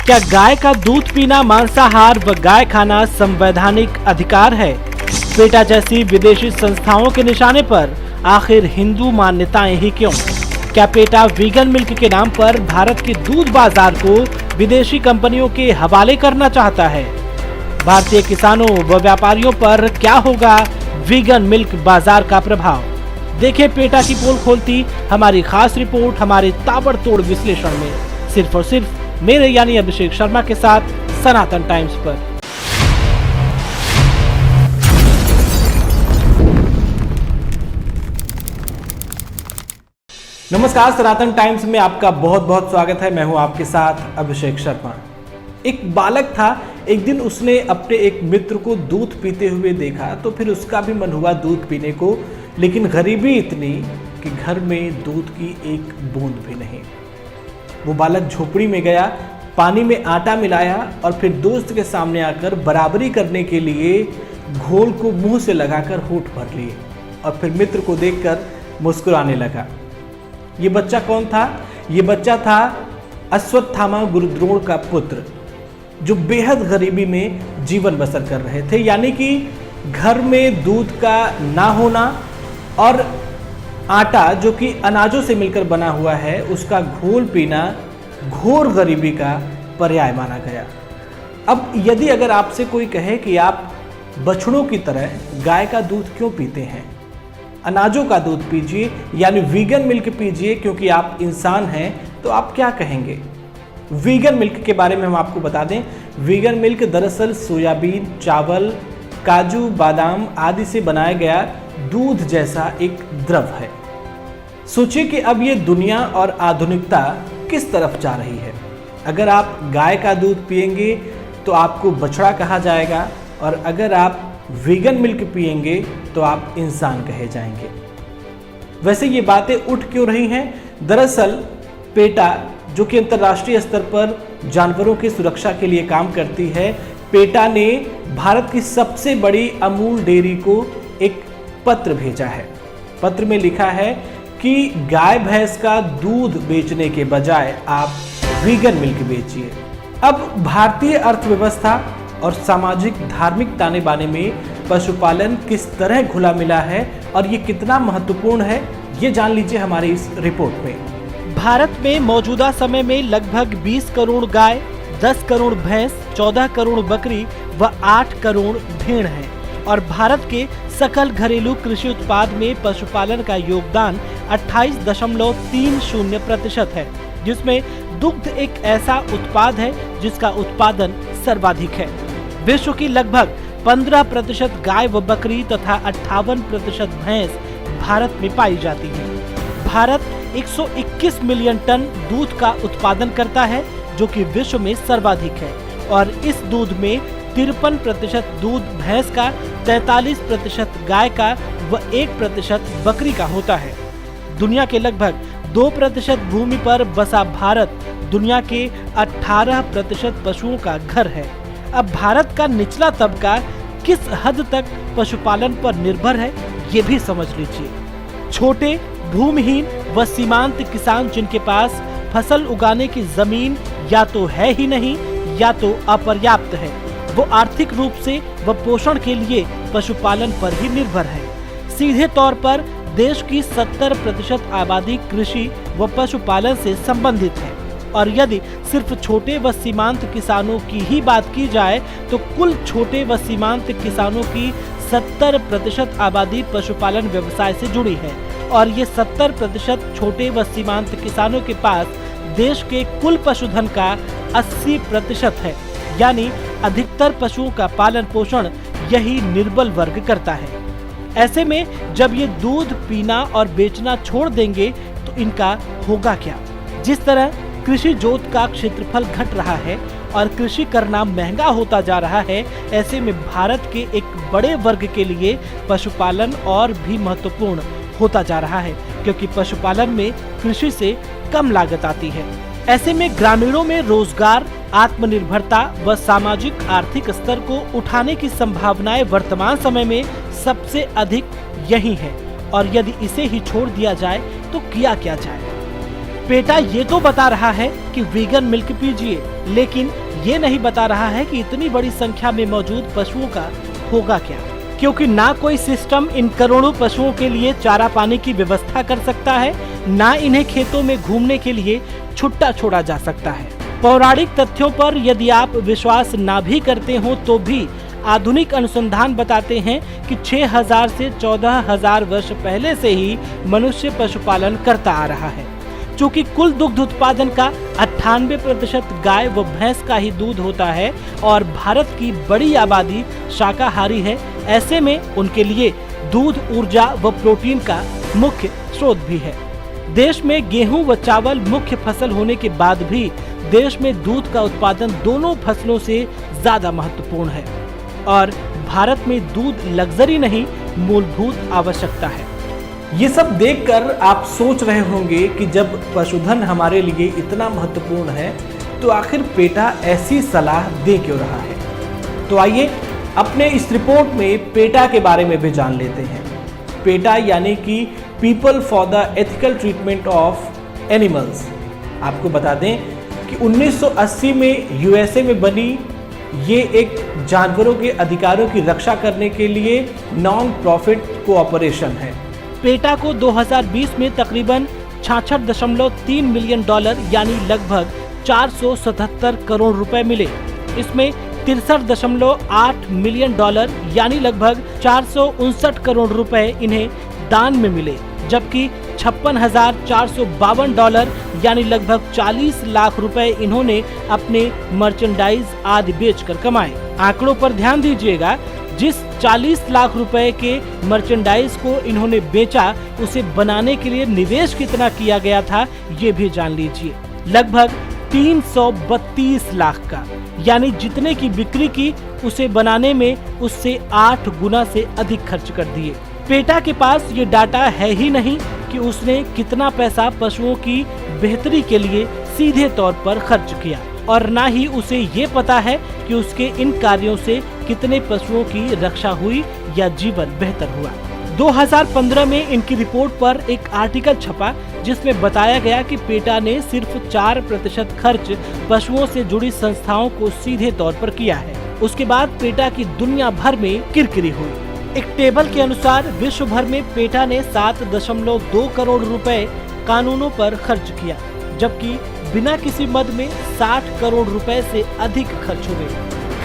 क्या गाय का दूध पीना मांसाहार व गाय खाना संवैधानिक अधिकार है? पेटा जैसी विदेशी संस्थाओं के निशाने पर आखिर हिंदू मान्यताएं ही क्यों? क्या पेटा वीगन मिल्क के नाम पर भारत के दूध बाजार को विदेशी कंपनियों के हवाले करना चाहता है? भारतीय किसानों व व्यापारियों पर क्या होगा वीगन मिल्क बाजार का प्रभाव? देखें पेटा की पोल खोलती हमारी खास रिपोर्ट हमारे ताबड़तोड़ विश्लेषण में, सिर्फ और सिर्फ मेरे यानी अभिषेक शर्मा के साथ सनातन टाइम्स पर। नमस्कार, सनातन टाइम्स में आपका बहुत बहुत स्वागत है। मैं हूं आपके साथ अभिषेक शर्मा। एक बालक था, एक दिन उसने अपने एक मित्र को दूध पीते हुए देखा तो फिर उसका भी मन हुआ दूध पीने को, लेकिन गरीबी इतनी कि घर में दूध की एक बूंद भी नहीं। वो बालक झोपड़ी में गया, पानी में आटा मिलाया और फिर दोस्त के सामने आकर बराबरी करने के लिए घोल को मुंह से लगाकर होंठ भर लिए और फिर मित्र को देखकर मुस्कुराने लगा। ये बच्चा कौन था? ये बच्चा था अश्वत्थामा गुरुद्रोण का पुत्र, जो बेहद गरीबी में जीवन बसर कर रहे थे। यानी कि घर में दूध का ना होना और आटा जो कि अनाजों से मिलकर बना हुआ है उसका घोल पीना घोर गरीबी का पर्याय माना गया। अब यदि अगर आपसे कोई कहे कि आप बछड़ों की तरह गाय का दूध क्यों पीते हैं, अनाजों का दूध पीजिए यानी वीगन मिल्क पीजिए क्योंकि आप इंसान हैं, तो आप क्या कहेंगे? वीगन मिल्क के बारे में हम आपको बता दें, वीगन मिल्क दरअसल सोयाबीन, चावल, काजू, बादाम आदि से बनाया गया दूध जैसा एक द्रव है। सोचिए कि अब ये दुनिया और आधुनिकता किस तरफ जा रही है। अगर आप गाय का दूध पिएंगे तो आपको बछड़ा कहा जाएगा और अगर आप वीगन मिल्क पिएंगे तो आप इंसान कहे जाएंगे। वैसे ये बातें उठ क्यों रही हैं? दरअसल पेटा, जो कि अंतर्राष्ट्रीय स्तर पर जानवरों की सुरक्षा के लिए काम करती है, पेटा ने भारत की सबसे बड़ी अमूल डेयरी को एक पत्र भेजा है। पत्र में लिखा है कि गाय भैंस का दूध बेचने के बजाय आप वीगन मिल्क बेचिए। अब भारतीय अर्थव्यवस्था और सामाजिक धार्मिक ताने बाने में पशुपालन किस तरह घुला मिला है और ये कितना महत्वपूर्ण है, ये जान लीजिए हमारी इस रिपोर्ट में। भारत में मौजूदा समय में लगभग 20 करोड़ गाय, 10 करोड़ भैंस, 14 करोड़ बकरी व 8 करोड़ भेड़ हैं और भारत के सकल घरेलू कृषि उत्पाद में पशुपालन का योगदान 28.30% है, जिसमें दुग्ध एक ऐसा उत्पाद है जिसका उत्पादन सर्वाधिक है। विश्व की लगभग 15% गाय व बकरी तथा 58% भैंस भारत में पाई जाती है। भारत 121 मिलियन टन दूध का उत्पादन करता है, जो कि विश्व में सर्वाधिक है और इस दूध में 53% दूध भैंस का, 43% गाय का व 1% बकरी का होता है। दुनिया के लगभग 2% भूमि पर बसा भारत दुनिया के 18% पशुओं का घर है। अब भारत का निचला तबका किस हद तक पशुपालन पर निर्भर है, ये भी समझ लीजिए। छोटे, भूमिहीन व सीमांत किसान जिनके पास फसल उगाने की जमीन या तो है ही नहीं या तो अपर्याप्त है, वो आर्थिक रूप से व पोषण के लिए पशुपालन पर ही निर्भर है। सीधे तौर पर देश की 70% आबादी कृषि व पशुपालन से संबंधित है और यदि सिर्फ छोटे व सीमांत किसानों की ही बात की जाए तो कुल छोटे व सीमांत किसानों की 70% आबादी पशुपालन व्यवसाय से जुड़ी है और ये 70% छोटे व सीमांत किसानों के पास देश के कुल पशुधन का 80% है, यानी अधिकतर पशुओं का पालन पोषण यही निर्बल वर्ग करता है। ऐसे में जब ये दूध पीना और बेचना छोड़ देंगे तो इनका होगा क्या? जिस तरह कृषि जोत का क्षेत्रफल घट रहा है और कृषि करना महंगा होता जा रहा है, ऐसे में भारत के एक बड़े वर्ग के लिए पशुपालन और भी महत्वपूर्ण होता जा रहा है, क्योंकि पशुपालन में कृषि से कम लागत आती है। ऐसे में ग्रामीणों में रोजगार, आत्मनिर्भरता व सामाजिक आर्थिक स्तर को उठाने की संभावनाएं वर्तमान समय में सबसे अधिक यही है और यदि इसे ही छोड़ दिया जाए तो किया क्या जाए। पेटा ये तो बता रहा है कि वीगन मिल्क पीजिए, लेकिन ये नहीं बता रहा है कि इतनी बड़ी संख्या में मौजूद पशुओं का होगा क्या, क्योंकि ना कोई सिस्टम इन करोड़ों पशुओं के लिए चारा पानी की व्यवस्था कर सकता है, ना इन्हें खेतों में घूमने के लिए छुट्टा छोड़ा जा सकता है। पौराणिक तथ्यों पर यदि आप विश्वास ना भी करते हो तो भी आधुनिक अनुसंधान बताते हैं कि 6000 से 14000 वर्ष पहले से ही मनुष्य पशुपालन करता आ रहा है। चूँकि कुल दुग्ध उत्पादन का 98% गाय व भैंस का ही दूध होता है और भारत की बड़ी आबादी शाकाहारी है, ऐसे में उनके लिए दूध ऊर्जा व प्रोटीन का मुख्य स्रोत भी है। देश में गेहूं व चावल मुख्य फसल होने के बाद भी देश में दूध का उत्पादन दोनों फसलों से ज्यादा महत्वपूर्ण है और भारत में दूध लग्जरी नहीं, मूलभूत आवश्यकता है। ये सब देखकर आप सोच रहे होंगे कि जब पशुधन हमारे लिए इतना महत्वपूर्ण है तो आखिर पेटा ऐसी सलाह दे क्यों रहा है। तो आइए अपने इस रिपोर्ट में पेटा के बारे में भी जान लेते हैं। पेटा यानी कि people for the ethical treatment of animals. आपको बता दें कि 1980 में यूएसए में बनी ये एक जानवरों के अधिकारों की रक्षा करने के लिए नॉन प्रॉफिट कोऑपरेशन है। पेटा को 2020 में तकरीबन 66.3 मिलियन डॉलर यानी लगभग 477 करोड़ रुपए मिले। इसमें 63.8 मिलियन डॉलर यानी लगभग 459 करोड़ रुपए इन्हें दान में मिले, जबकि 56,452 डॉलर यानी लगभग 40 लाख रुपए इन्होंने अपने मर्चेंडाइज आदि बेचकर कमाए। आंकड़ों पर ध्यान दीजिएगा, जिस 40 लाख रुपए के मर्चेंडाइज को इन्होंने बेचा उसे बनाने के लिए निवेश कितना किया गया था ये भी जान लीजिए, लगभग 332 लाख का, यानी जितने की बिक्री की उसे बनाने में उससे 8 गुना से अधिक खर्च कर दिए। पेटा के पास ये डाटा है ही नहीं कि उसने कितना पैसा पशुओं की बेहतरी के लिए सीधे तौर पर खर्च किया और ना ही उसे ये पता है कि उसके इन कार्यों से कितने पशुओं की रक्षा हुई या जीवन बेहतर हुआ। 2015 में इनकी रिपोर्ट पर एक आर्टिकल छपा जिसमें बताया गया कि पेटा ने सिर्फ 4% खर्च पशुओं से जुड़ी संस्थाओं को सीधे तौर पर किया है। उसके बाद पेटा की दुनिया भर में किरकिरी हुई। एक टेबल के अनुसार विश्व भर में पेटा ने 7.2 करोड़ रुपए कानूनों पर खर्च किया, जबकि बिना किसी मद में 60 करोड़ रुपए से अधिक खर्च हुए।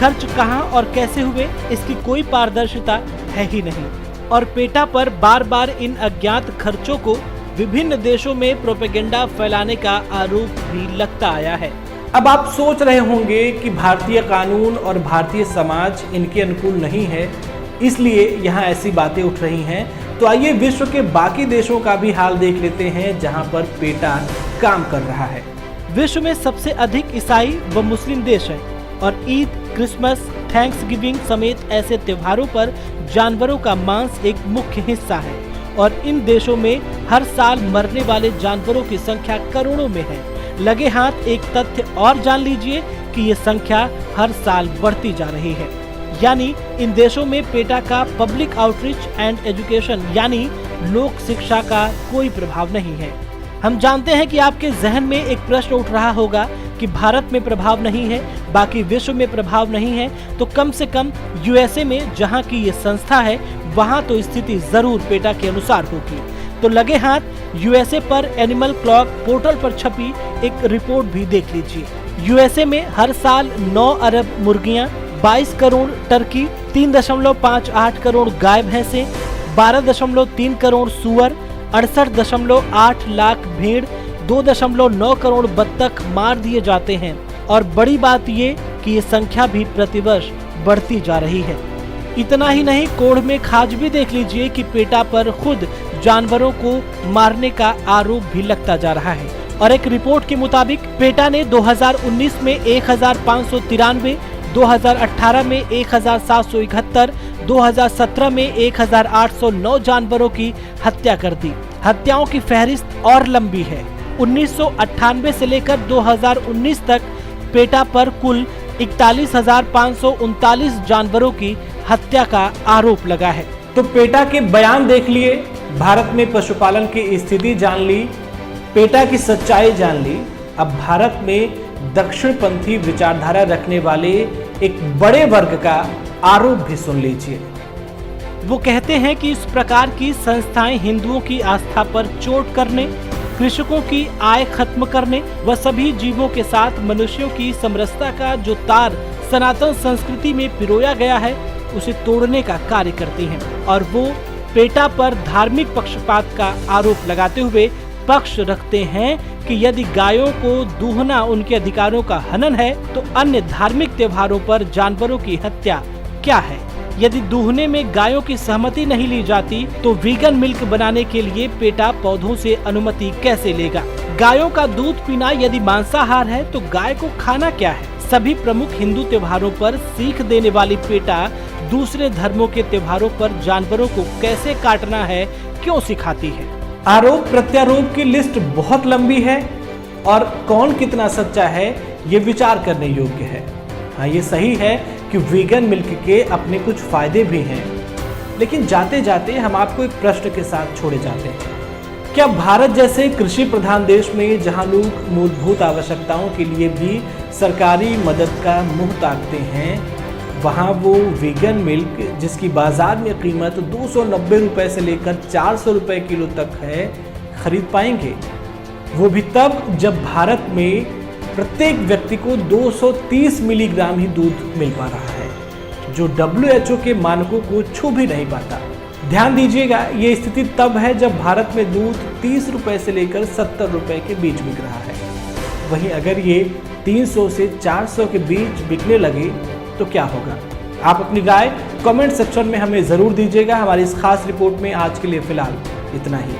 खर्च कहां और कैसे हुए इसकी कोई पारदर्शिता है ही नहीं और पेटा पर बार बार इन अज्ञात खर्चों को विभिन्न देशों में प्रोपेगेंडा फैलाने का आरोप भी लगता आया है। अब आप सोच रहे होंगे कि भारतीय कानून और भारतीय समाज इनके अनुकूल नहीं है, इसलिए यहाँ ऐसी बातें उठ रही हैं। तो आइए विश्व के बाकी देशों का भी हाल देख लेते हैं जहाँ पर पेटा काम कर रहा है। विश्व में सबसे अधिक ईसाई व मुस्लिम देश हैं और ईद, क्रिसमस, थैंक्सगिविंग समेत ऐसे त्योहारों पर जानवरों का मांस एक मुख्य हिस्सा है और इन देशों में हर साल मरने वाले जानवरों की संख्या करोड़ों में है। लगे हाथ एक तथ्य और जान लीजिए कि ये संख्या हर साल बढ़ती जा रही है। यानी इन देशों में पेटा का पब्लिक आउटरीच एंड एजुकेशन यानी लोक शिक्षा का कोई प्रभाव नहीं है। हम जानते हैं कि आपके जहन में एक प्रश्न उठ रहा होगा कि भारत में प्रभाव नहीं है, बाकी विश्व में प्रभाव नहीं है, तो कम से कम यूएसए में जहां की ये संस्था है वहां तो स्थिति जरूर पेटा के अनुसार होगी। तो लगे हाथ यूएसए पर एनिमल क्लॉक पोर्टल पर छपी एक रिपोर्ट भी देख लीजिए। यूएसए में हर साल 9 अरब मुर्गियां, 22 करोड़ टर्की, 3.58 करोड़ गाय भैंसे, 12.3 करोड़ सुअर, 68.8 लाख भेड़, 2.9 करोड़ बत्तख मार दिए जाते हैं और बड़ी बात ये कि ये संख्या भी प्रतिवर्ष बढ़ती जा रही है। इतना ही नहीं, कोढ़ में खाज भी देख लीजिए कि पेटा पर खुद जानवरों को मारने का आरोप भी लगता जा रहा है। और एक रिपोर्ट के मुताबिक पेटा ने 2019 में 1593, 2018 में 1771, 2017 में 1809 जानवरों की हत्या कर दी। हत्याओं की फहरिस्त और लंबी है। 1998 से लेकर 2019 तक पेटा पर कुल 41,539 जानवरों की हत्या का आरोप लगा है। तो पेटा के बयान देख लिए, भारत में पशुपालन की स्थिति जान ली। पेटा की सच्चाई जान ली। अब भारत में दक्षिणपंथी विचारधारा रखने वाले एक बड़े वर्ग का आरोप भी सुन लीजिए। वो कहते हैं कि इस प्रकार की संस्थाएं हिंदुओं की आस्था पर चोट करने, कृषकों की आय खत्म करने व सभी जीवों के साथ मनुष्यों की समरसता का जो तार सनातन संस्कृति में पिरोया गया है उसे तोड़ने का कार्य करती हैं। और वो पेटा पर धार्मिक पक्षपात का आरोप लगाते हुए पक्ष रखते हैं कि यदि गायों को दूहना उनके अधिकारों का हनन है तो अन्य धार्मिक त्योहारों पर जानवरों की हत्या क्या है। यदि दूहने में गायों की सहमति नहीं ली जाती तो वीगन मिल्क बनाने के लिए पेटा पौधों से अनुमति कैसे लेगा। गायों का दूध पीना यदि मांसाहार है तो गाय को खाना क्या है। सभी प्रमुख हिंदू त्योहारों पर सीख देने वाली पेटा दूसरे धर्मों के त्योहारों पर जानवरों को कैसे काटना है क्यों सिखाती है। आरोप प्रत्यारोप की लिस्ट बहुत लंबी है और कौन कितना सच्चा है ये विचार करने योग्य है। हाँ, ये सही है कि वीगन मिल्क के अपने कुछ फायदे भी हैं, लेकिन जाते जाते हम आपको एक प्रश्न के साथ छोड़े जाते हैं। क्या भारत जैसे कृषि प्रधान देश में जहां लोग मूलभूत आवश्यकताओं के लिए भी सरकारी मदद का मुंह ताकते हैं, वहां वो वीगन मिल्क जिसकी बाजार में कीमत 290 रुपए से लेकर 400 रुपए किलो तक है, खरीद पाएंगे? वो भी तब जब भारत में प्रत्येक व्यक्ति को 230 मिलीग्राम ही दूध मिल पा रहा है, जो WHO के मानकों को छू भी नहीं पाता। ध्यान दीजिएगा, ये स्थिति तब है जब भारत में दूध 30 रुपए से लेकर 70 रुपए के बीच बिक रहा है। वहीं अगर ये 300 से 400 के बीच बिकने लगे तो क्या होगा? आप अपनी राय कमेंट सेक्शन में हमें जरूर दीजिएगा। हमारी इस खास रिपोर्ट में आज के लिए फिलहाल इतना ही।